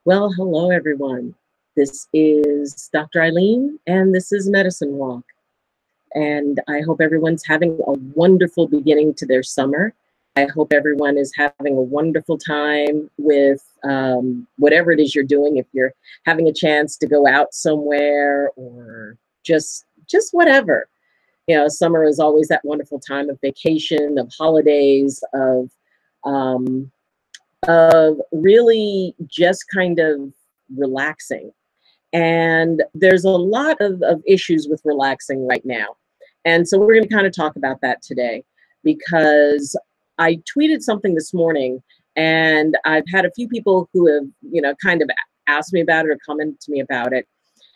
Well, hello everyone. This is Dr. Eileen, and this is Medicine Walk. And I hope everyone's having a wonderful beginning to their summer. I hope everyone is having a wonderful time with whatever it is you're doing. If you're having a chance to go out somewhere or just whatever. Summer is always that wonderful time of vacation, of holidays, um, of really just kind of relaxing. And there's a lot of issues with relaxing right now. And so we're going to kind of talk about that today because I tweeted something this morning and I've had a few people who have, kind of asked me about it or commented to me about it.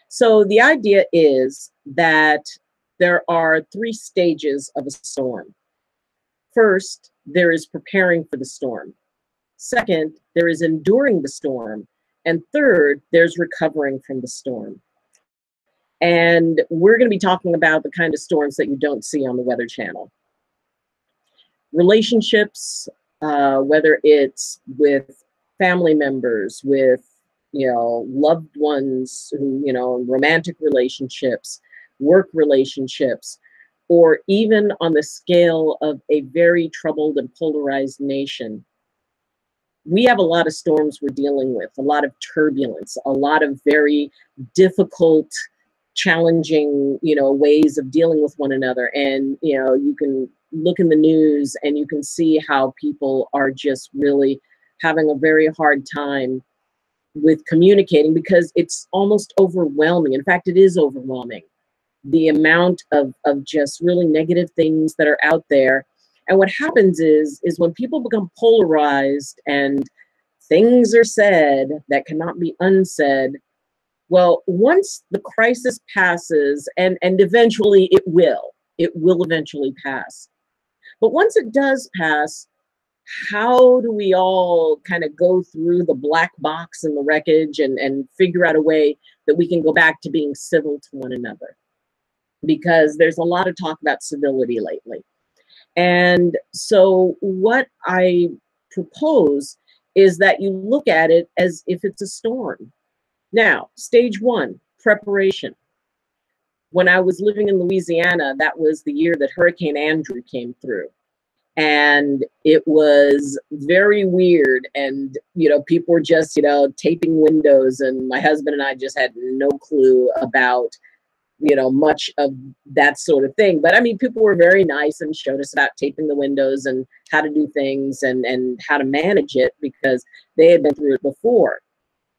So the idea is that there are three stages of a storm. First, there is preparing for the storm. Second, there is enduring the storm. And third, there's recovering from the storm. And we're going to be talking about the kind of storms that you don't see on the Weather Channel. Relationships, whether it's with family members, with, loved ones, who, romantic relationships, work relationships, or even on the scale of a very troubled and polarized nation. We have a lot of storms we're dealing with, a lot of turbulence, a lot of very difficult, challenging, ways of dealing with one another. And, you can look in the news and you can see how people are just really having a very hard time with communicating because it's almost overwhelming. In fact, it is overwhelming. The amount of just really negative things that are out there. And what happens is when people become polarized and things are said that cannot be unsaid, well, once the crisis passes, and eventually it will eventually pass. But once it does pass, how do we all kind of go through the black box and the wreckage and figure out a way that we can go back to being civil to one another? Because there's a lot of talk about civility lately. And so what I propose is that you look at it as if it's a storm. Now, stage one, preparation. When I was living in Louisiana, that was the year that Hurricane Andrew came through. And it was very weird. And, people were just, taping windows. And my husband and I just had no clue about much of that sort of thing. But I mean, people were very nice and showed us about taping the windows and how to do things and how to manage it because they had been through it before.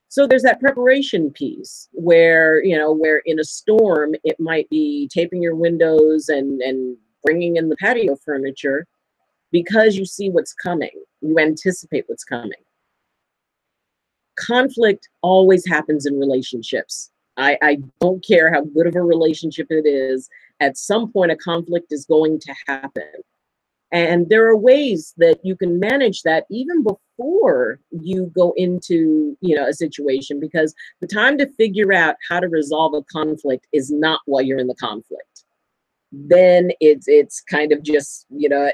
So there's that preparation piece where, where in a storm, it might be taping your windows and bringing in the patio furniture because you see what's coming. You anticipate what's coming. Conflict always happens in relationships. I don't care how good of a relationship it is. At some point, a conflict is going to happen. And there are ways that you can manage that even before you go into, a situation, because the time to figure out how to resolve a conflict is not while you're in the conflict. Then it's kind of just,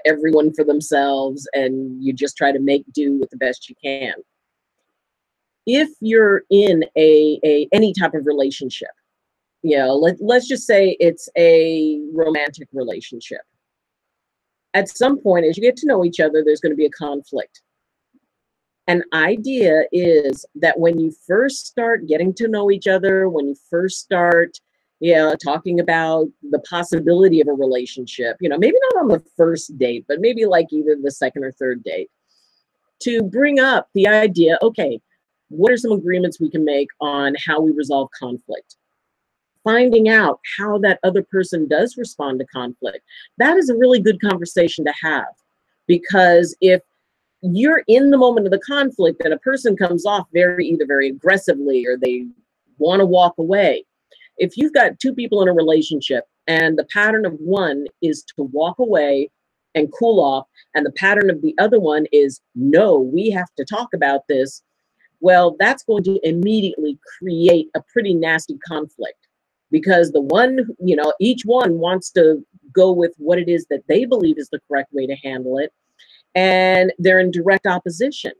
everyone for themselves, and you just try to make do with the best you can. If you're in any type of relationship, let's just say it's a romantic relationship. At some point, as you get to know each other, there's going to be a conflict. An idea is that when you first start getting to know each other, when you first start, talking about the possibility of a relationship, maybe not on the first date, but maybe like either the second or third date, to bring up the idea, okay, what are some agreements we can make on how we resolve conflict? Finding out how that other person does respond to conflict. That is a really good conversation to have, because if you're in the moment of the conflict and a person comes off either very aggressively or they want to walk away, if you've got two people in a relationship and the pattern of one is to walk away and cool off, and the pattern of the other one is, no, we have to talk about this, well, that's going to immediately create a pretty nasty conflict, because the one, each one wants to go with what it is that they believe is the correct way to handle it, and they're in direct opposition.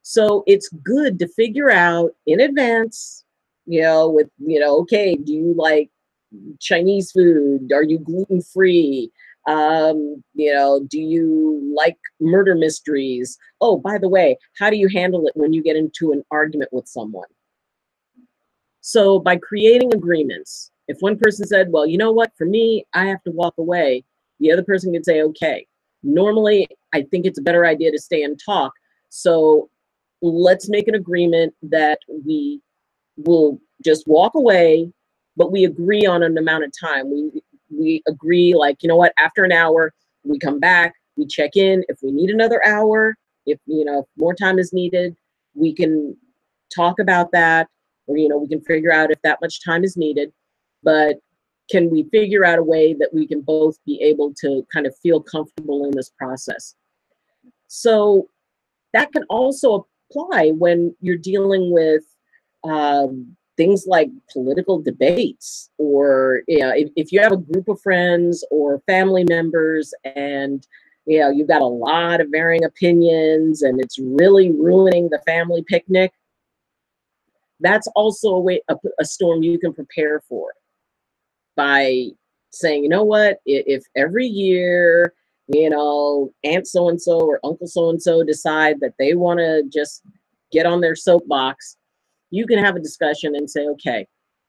So it's good to figure out in advance, with, okay, do you like Chinese food? Are you gluten free? Do you like murder mysteries? Oh, by the way, how do you handle it when you get into an argument with someone? So by creating agreements, if one person said, well, you know what, for me, I have to walk away, the other person could say, okay, normally I think it's a better idea to stay and talk. So let's make an agreement that we will just walk away, but we agree on an amount of time. We agree, like, you know what, after an hour, we come back, we check in. If we need another hour, if if more time is needed, we can talk about that, or we can figure out if that much time is needed. But can we figure out a way that we can both be able to kind of feel comfortable in this process? So that can also apply when you're dealing with things like political debates, or if you have a group of friends or family members, and you've got a lot of varying opinions and it's really ruining the family picnic. That's also a storm you can prepare for by saying, you know what, if every year, Aunt so and so or Uncle so and so decide that they want to just get on their soapbox, you can have a discussion and say, okay,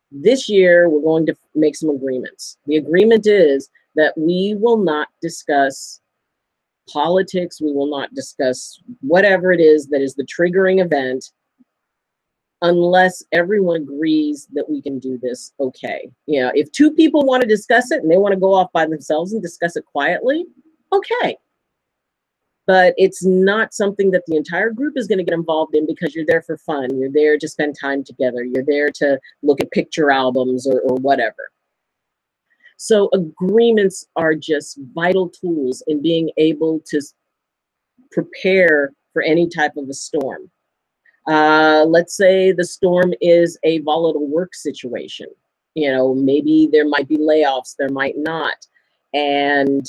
this year we're going to make some agreements. The agreement is that we will not discuss politics, we will not discuss whatever it is that is the triggering event, unless everyone agrees that we can do this. Okay, if two people want to discuss it and they want to go off by themselves and discuss it quietly, okay. But it's not something that the entire group is going to get involved in, because you're there for fun. You're there to spend time together. You're there to look at picture albums or whatever. So agreements are just vital tools in being able to prepare for any type of a storm. Let's say the storm is a volatile work situation. Maybe there might be layoffs, there might not. And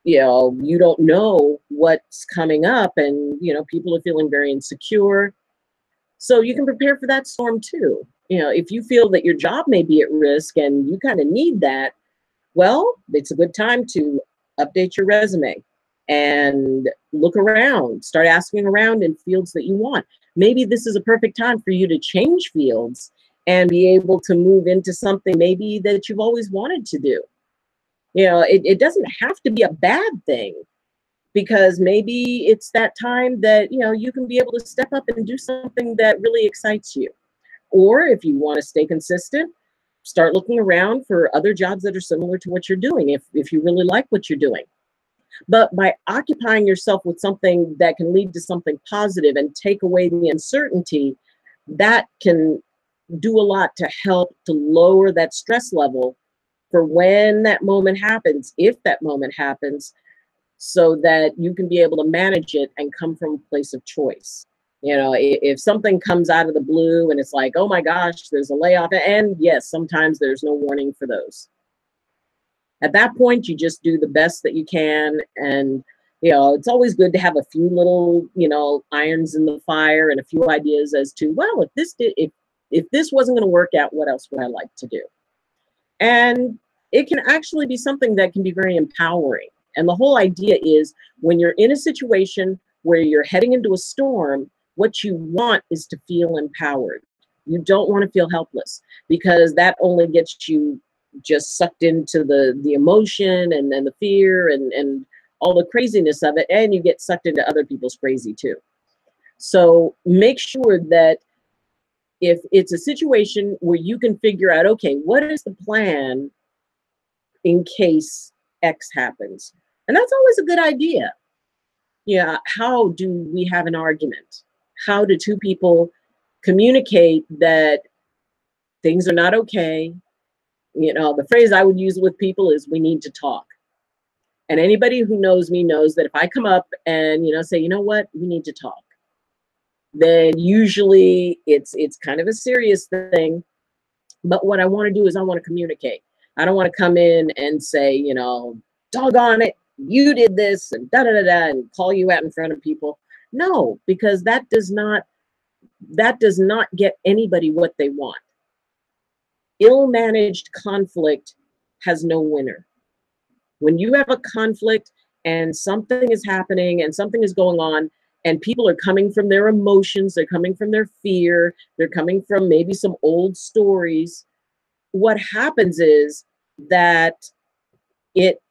you don't know what's coming up, and people are feeling very insecure. So you can prepare for that storm too. If you feel that your job may be at risk and you kind of need that, well, it's a good time to update your resume and look around, start asking around in fields that you want. Maybe this is a perfect time for you to change fields and be able to move into something maybe that you've always wanted to do. It doesn't have to be a bad thing, because maybe it's that time that, you can be able to step up and do something that really excites you. Or if you want to stay consistent, start looking around for other jobs that are similar to what you're doing, if you really like what you're doing. But by occupying yourself with something that can lead to something positive and take away the uncertainty, that can do a lot to help to lower that stress level for when that moment happens, if that moment happens, so that you can be able to manage it and come from a place of choice. If something comes out of the blue and it's like, oh my gosh, there's a layoff, and yes, sometimes there's no warning for those. At that point, you just do the best that you can. And, it's always good to have a few little, irons in the fire and a few ideas as to, well, if this wasn't going to work out, what else would I like to do? And it can actually be something that can be very empowering. And the whole idea is, when you're in a situation where you're heading into a storm, what you want is to feel empowered. You don't want to feel helpless, because that only gets you just sucked into the emotion and then the fear and all the craziness of it. And you get sucked into other people's crazy too. So make sure that if it's a situation where you can figure out, okay, what is the plan in case X happens? And that's always a good idea. Yeah, how do we have an argument? How do two people communicate that things are not okay? The phrase I would use with people is, we need to talk. And anybody who knows me knows that if I come up and, say, you know what, we need to talk, then usually it's kind of a serious thing. But what I want to do is I want to communicate. I don't want to come in and say, doggone it, you did this and da da da da, and call you out in front of people. No, because that does not get anybody what they want. Ill-managed conflict has no winner. When you have a conflict and something is happening and something is going on and people are coming from their emotions, they're coming from their fear, they're coming from maybe some old stories, what happens is that it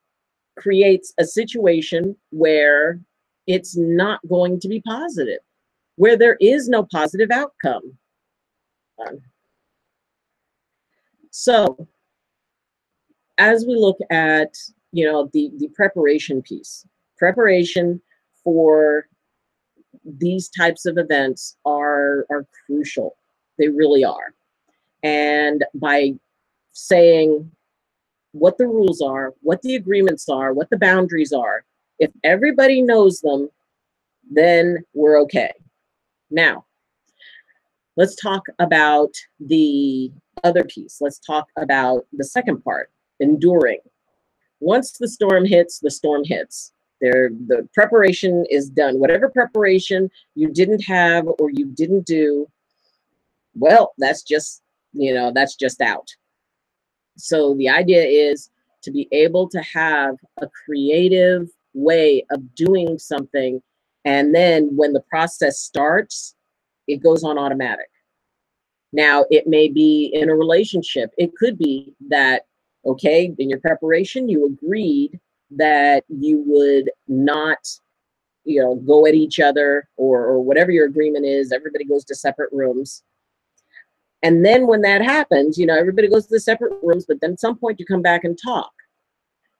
creates a situation where it's not going to be positive, where there is no positive outcome. So as we look at, the preparation piece, preparation for these types of events are crucial. They really are. And by saying what the rules are, what the agreements are, what the boundaries are, if everybody knows them, then we're okay. Now, let's talk about the other piece. Let's talk about the second part, enduring. Once the storm hits, the storm hits. The preparation is done. Whatever preparation you didn't have or you didn't do, well, that's just out. So the idea is to be able to have a creative way of doing something, and then when the process starts, it goes on automatic. Now, it may be in a relationship. It could be that, okay, in your preparation, you agreed that you would not, go at each other, or whatever your agreement is. Everybody goes to separate rooms. And then when that happens, everybody goes to the separate rooms, but then at some point you come back and talk.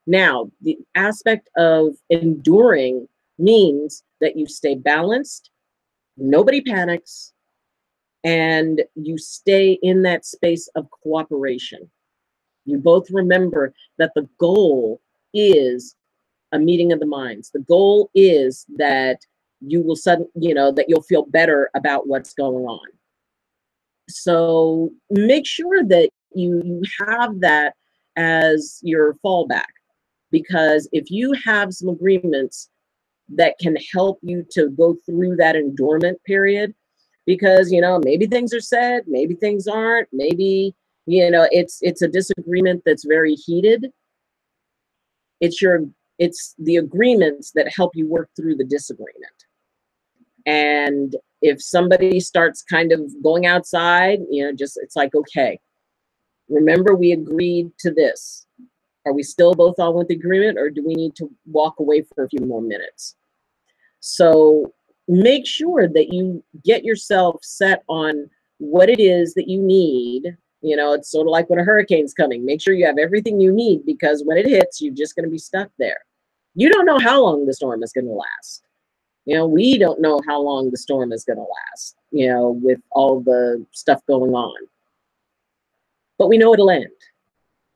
Now, the aspect of enduring means that you stay balanced, nobody panics, and you stay in that space of cooperation. You both remember that the goal is a meeting of the minds. The goal is that you will that you'll feel better about what's going on. So make sure that you have that as your fallback, because if you have some agreements that can help you to go through that endurement period, because maybe things are said, maybe things aren't, maybe it's a disagreement that's very heated. It's the agreements that help you work through the disagreement. And if somebody starts kind of going outside, it's like, okay, remember we agreed to this. Are we still both on with the agreement, or do we need to walk away for a few more minutes? So make sure that you get yourself set on what it is that you need. It's sort of like when a hurricane's coming. Make sure you have everything you need, because when it hits, you're just going to be stuck there. You don't know how long the storm is going to last. We don't know how long the storm is going to last, with all the stuff going on. But we know it'll end.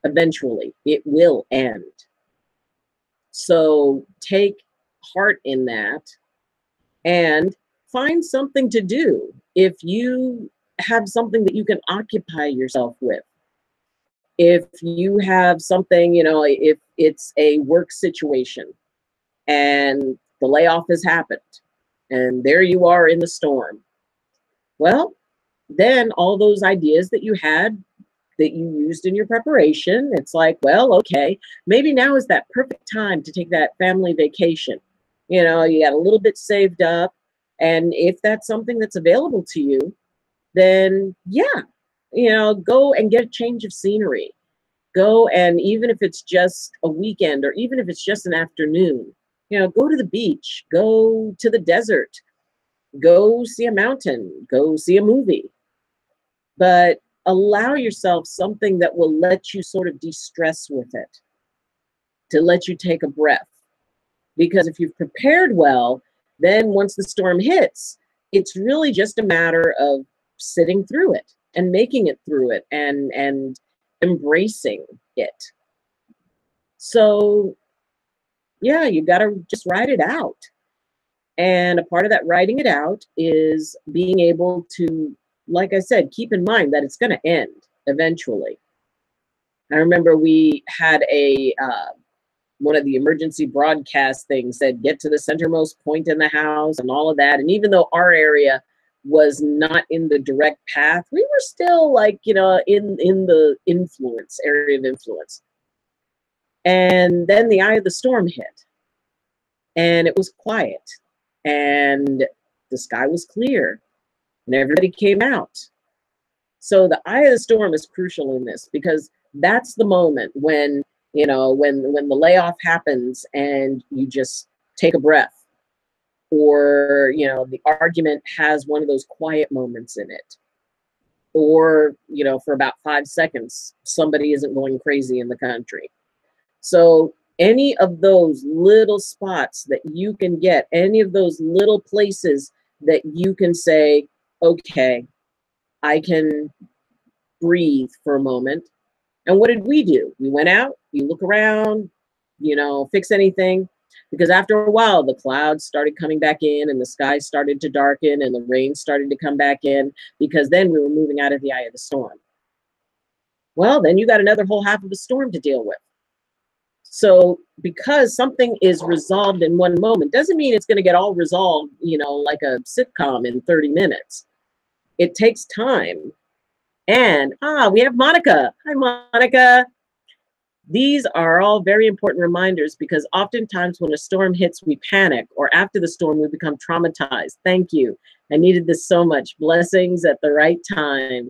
Eventually, it will end. So take heart in that and find something to do. If you have something that you can occupy yourself with, if you have something, if it's a work situation and the layoff has happened and there you are in the storm, well, then all those ideas that you had, that you used in your preparation, it's like, well, okay, maybe now is that perfect time to take that family vacation. You got a little bit saved up, and if that's something that's available to you, then yeah, go and get a change of scenery. Go, and even if it's just a weekend, or even if it's just an afternoon, go to the beach, go to the desert, go see a mountain, go see a movie. But allow yourself something that will let you sort of de-stress with it, to let you take a breath. Because if you've prepared well, then once the storm hits, it's really just a matter of sitting through it and making it through it, and embracing it. So yeah, you got to just ride it out. And a part of that riding it out is being able to, like I said, keep in mind that it's going to end eventually. I remember we had a one of the emergency broadcast things said, get to the centermost point in the house and all of that. And even though our area was not in the direct path, we were still like, you know, in the influence, area of influence. And then the eye of the storm hit, and it was quiet, and the sky was clear, and everybody came out. So the eye of the storm is crucial in this, because that's the moment when, you know, when the layoff happens and you just take a breath, or, you know, the argument has one of those quiet moments in it, or, you know, for about 5 seconds, somebody isn't going crazy in the country. So any of those little spots that you can get, any of those little places that you can say, okay, I can breathe for a moment. And what did we do? We went out, you look around, you know, fix anything. Because after a while, the clouds started coming back in, and the sky started to darken, and the rain started to come back in, because then we were moving out of the eye of the storm. Well, then you got another whole half of the storm to deal with. So because something is resolved in one moment doesn't mean it's going to get all resolved, you know, like a sitcom in 30 minutes. It takes time. And we have Monica. Hi, Monica. These are all very important reminders, because oftentimes when a storm hits, we panic, or after the storm, we become traumatized. Thank you. I needed this so much. Blessings at the right time.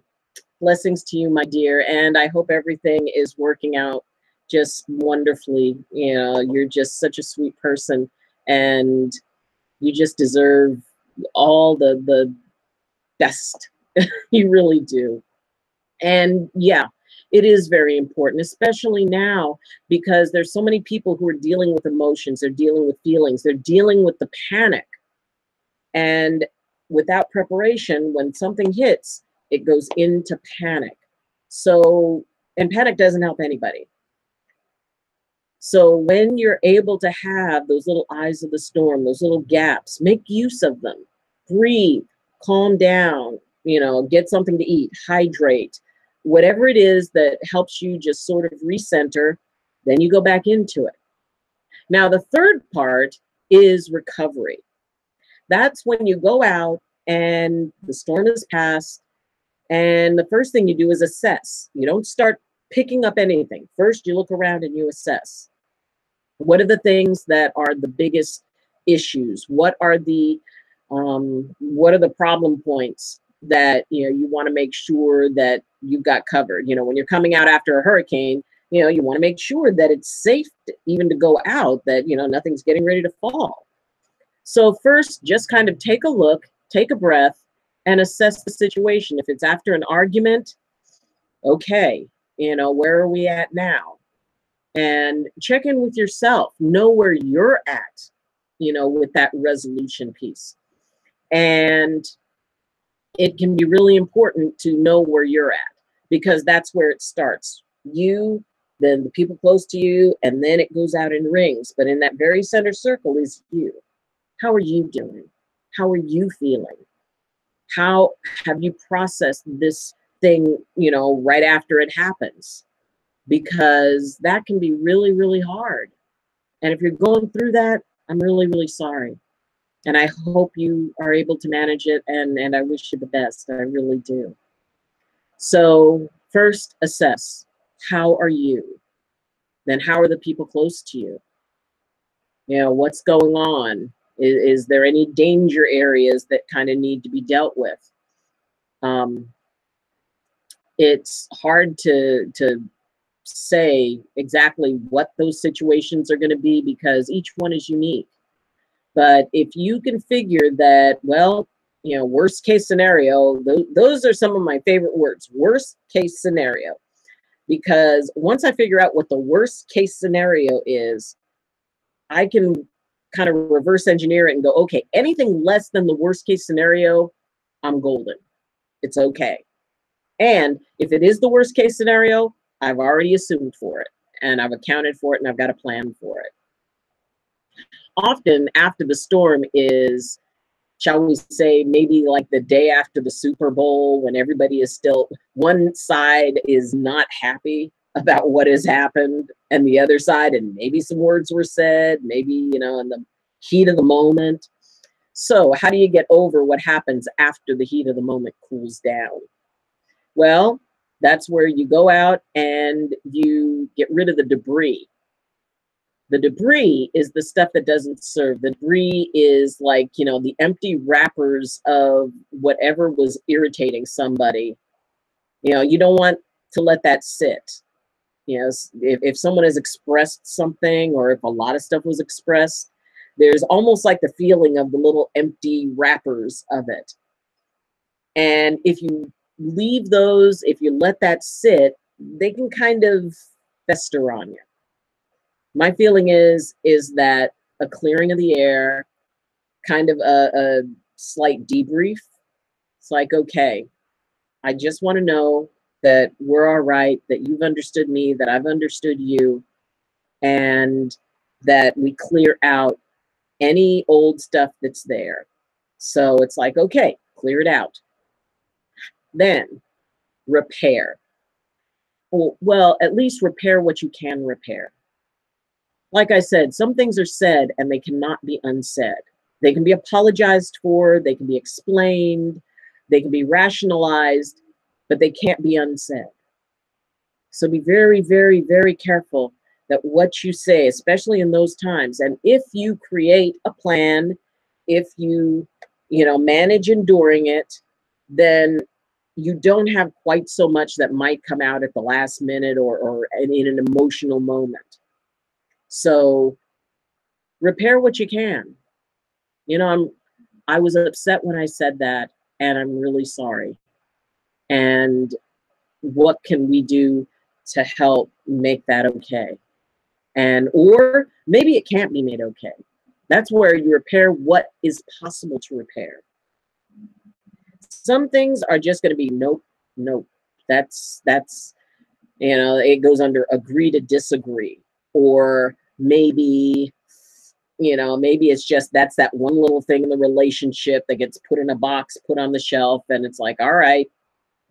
Blessings to you, my dear. And I hope everything is working out just wonderfully. You know, you're just such a sweet person, and you just deserve all the best. You really do. And yeah, it is very important, especially now, because there's so many people who are dealing with emotions, they're dealing with feelings, they're dealing with the panic. And without preparation, when something hits, it goes into panic. So, and panic doesn't help anybody. So when you're able to have those little eyes of the storm, those little gaps, make use of them. Breathe, calm down, you know, get something to eat, hydrate, whatever it is that helps you just sort of recenter, then you go back into it. Now, the third part is recovery. That's when you go out and the storm has passed, and the first thing you do is assess. You don't start picking up anything. First, you look around and you assess. What are the things that are the biggest issues? What are the problem points that, you know, you want to make sure that you've got covered? You know, when you're coming out after a hurricane, you know, you want to make sure that it's safe even to go out, that, you know, nothing's getting ready to fall. So first, just kind of take a look, take a breath, and assess the situation. If it's after an argument, okay, you know, where are we at now? And check in with yourself, know where you're at, you know, with that resolution piece. And it can be really important to know where you're at, because that's where it starts. You, then the people close to you, and then it goes out in rings. But in that very center circle is you. How are you doing? How are you feeling? How have you processed this thing, you know, right after it happens? Because that can be really, really hard. And if you're going through that, I'm really, really sorry. And I hope you are able to manage it, and I wish you the best. I really do. So first, assess. How are you? Then how are the people close to you? You know, what's going on? Is there any danger areas that kind of need to be dealt with? It's hard to say exactly what those situations are going to be, because each one is unique. But if you can figure that, well, you know, worst case scenario, those are some of my favorite words, worst case scenario. Because once I figure out what the worst case scenario is, I can kind of reverse engineer it and go, okay, anything less than the worst case scenario, I'm golden. It's okay. And if it is the worst case scenario, I've already assumed for it, and I've accounted for it, and I've got a plan for it. Often after the storm is, shall we say, maybe like the day after the Super Bowl, when everybody is still, one side is not happy about what has happened, and the other side, and maybe some words were said, maybe, you know, in the heat of the moment. So how do you get over what happens after the heat of the moment cools down? Well, that's where you go out and you get rid of the debris. The debris is the stuff that doesn't serve. The debris is like, you know, the empty wrappers of whatever was irritating somebody. You know, you don't want to let that sit. You know, if someone has expressed something, or if a lot of stuff was expressed, there's almost like the feeling of the little empty wrappers of it. And if you leave those, if you let that sit, they can kind of fester on you. My feeling is that a clearing of the air, kind of a slight debrief. It's like, okay, I just want to know that we're all right, that you've understood me, that I've understood you, and that we clear out any old stuff that's there. So it's like, okay, clear it out. Then repair. Well, at least repair what you can repair. Like I said, some things are said and they cannot be unsaid. They can be apologized for, they can be explained, they can be rationalized, but they can't be unsaid. So be very, very, very careful that what you say, especially in those times, and if you create a plan, if you manage enduring it, then you don't have quite so much that might come out at the last minute or in an emotional moment. So repair what you can. You know, I was upset when I said that, and I'm really sorry. And what can we do to help make that okay? And or maybe it can't be made okay. That's where you repair what is possible to repair. Some things are just going to be nope, nope. That's it goes under agree to disagree, or maybe maybe it's just that's that one little thing in the relationship that gets put in a box, put on the shelf, and it's like, all right,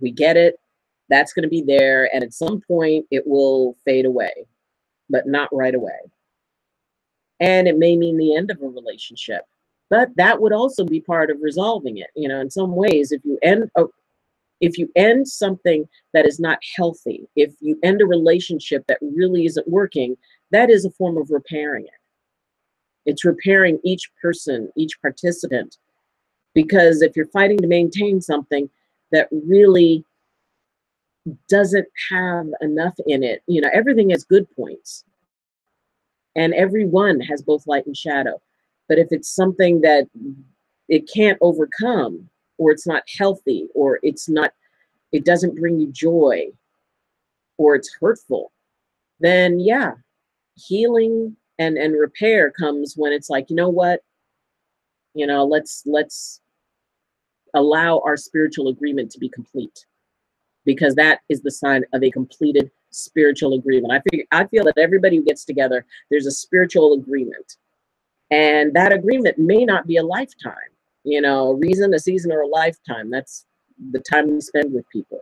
we get it. That's going to be there, and at some point it will fade away, but not right away. And it may mean the end of a relationship, but that would also be part of resolving it. In some ways, if you end something that is not healthy, if you end a relationship that really isn't working, that is a form of repairing it. It's repairing each person, each participant, because if you're fighting to maintain something that really doesn't have enough in it, everything has good points, and everyone has both light and shadow. But if it's something that it can't overcome, or it's not healthy, or it doesn't bring you joy, or it's hurtful, then yeah, healing and repair comes when it's like, you know what, let's allow our spiritual agreement to be complete, because that is the sign of a completed spiritual agreement. I feel that everybody who gets together, there's a spiritual agreement, and that agreement may not be a lifetime, a reason, a season, or a lifetime. That's the time we spend with people.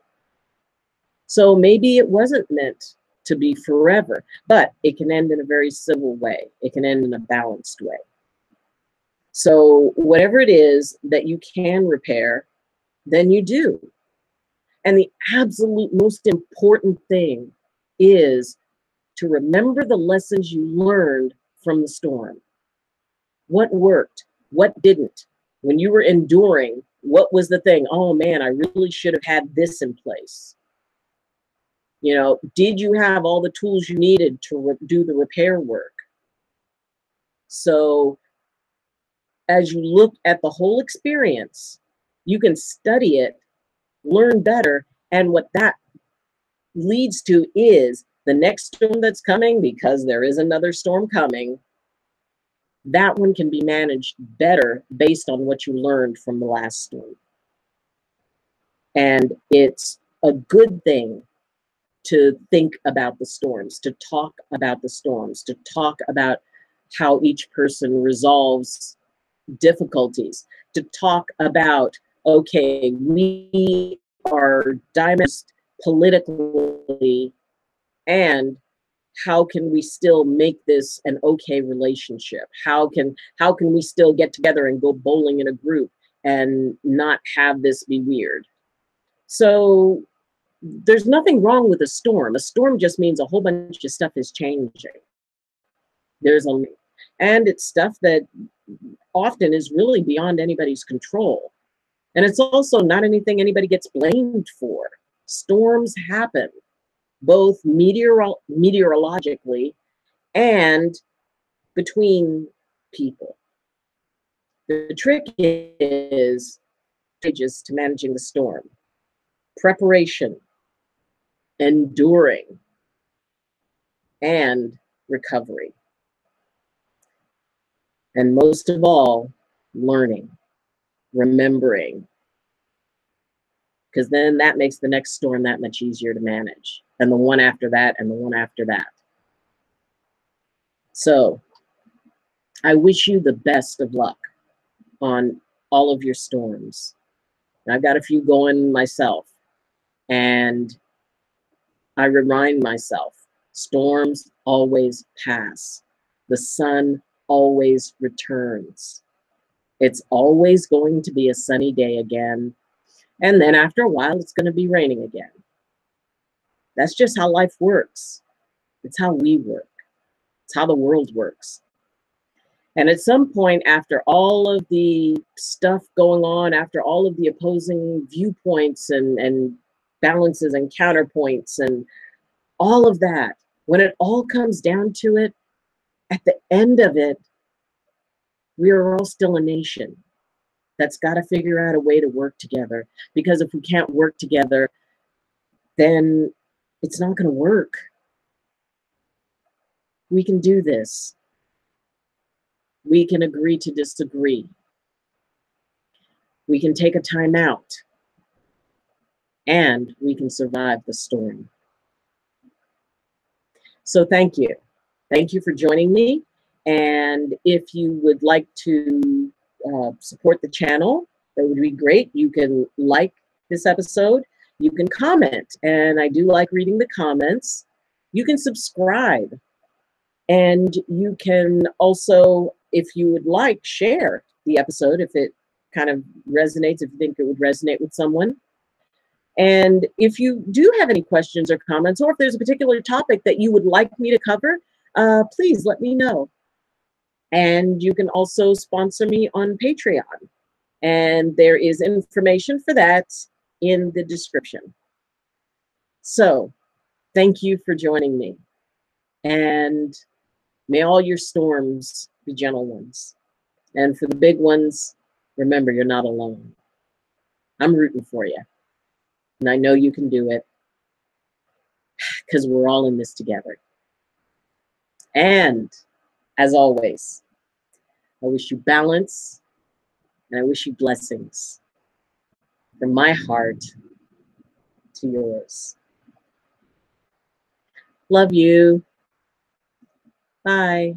So maybe it wasn't meant to be forever, but it can end in a very civil way. It can end in a balanced way. So whatever it is that you can repair, then you do. And the absolute most important thing is to remember the lessons you learned from the storm. What worked? What didn't? When you were enduring, what was the thing? Oh man, I really should have had this in place. Did you have all the tools you needed to do the repair work? So as you look at the whole experience, you can study it, learn better, and what that leads to is the next storm that's coming, because there is another storm coming, that one can be managed better based on what you learned from the last storm. And it's a good thing to think about the storms, to talk about the storms, to talk about how each person resolves difficulties, to talk about, okay, we are diagnosed politically, and how can we still make this an okay relationship? How can we still get together and go bowling in a group and not have this be weird? So there's nothing wrong with a storm. A storm just means a whole bunch of stuff is changing. There's a, and it's stuff that often is really beyond anybody's control. And it's also not anything anybody gets blamed for. Storms happen, both meteorologically and between people. The trick is stages to managing the storm: preparation, enduring, and recovery. And most of all, learning, remembering, because then that makes the next storm that much easier to manage, and the one after that, and the one after that. So I wish you the best of luck on all of your storms. I've got a few going myself, and I remind myself, storms always pass. The sun always returns. It's always going to be a sunny day again. And then after a while, it's going to be raining again. That's just how life works. It's how we work. It's how the world works. And at some point, after all of the stuff going on, after all of the opposing viewpoints and balances and counterpoints and all of that, when it all comes down to it, at the end of it, we are all still a nation that's got to figure out a way to work together. Because if we can't work together, then it's not going to work. We can do this. We can agree to disagree. We can take a time out. And we can survive the storm. So thank you. Thank you for joining me. And if you would like to support the channel, that would be great. You can like this episode. You can comment. And I do like reading the comments. You can subscribe. And you can also, if you would like, share the episode if it kind of resonates, if you think it would resonate with someone. And if you do have any questions or comments, or if there's a particular topic that you would like me to cover, please let me know. And you can also sponsor me on Patreon. And there is information for that in the description. So thank you for joining me. And may all your storms be gentle ones. And for the big ones, remember, you're not alone. I'm rooting for you. And I know you can do it, because we're all in this together. And as always, I wish you balance, and I wish you blessings from my heart to yours. Love you. Bye.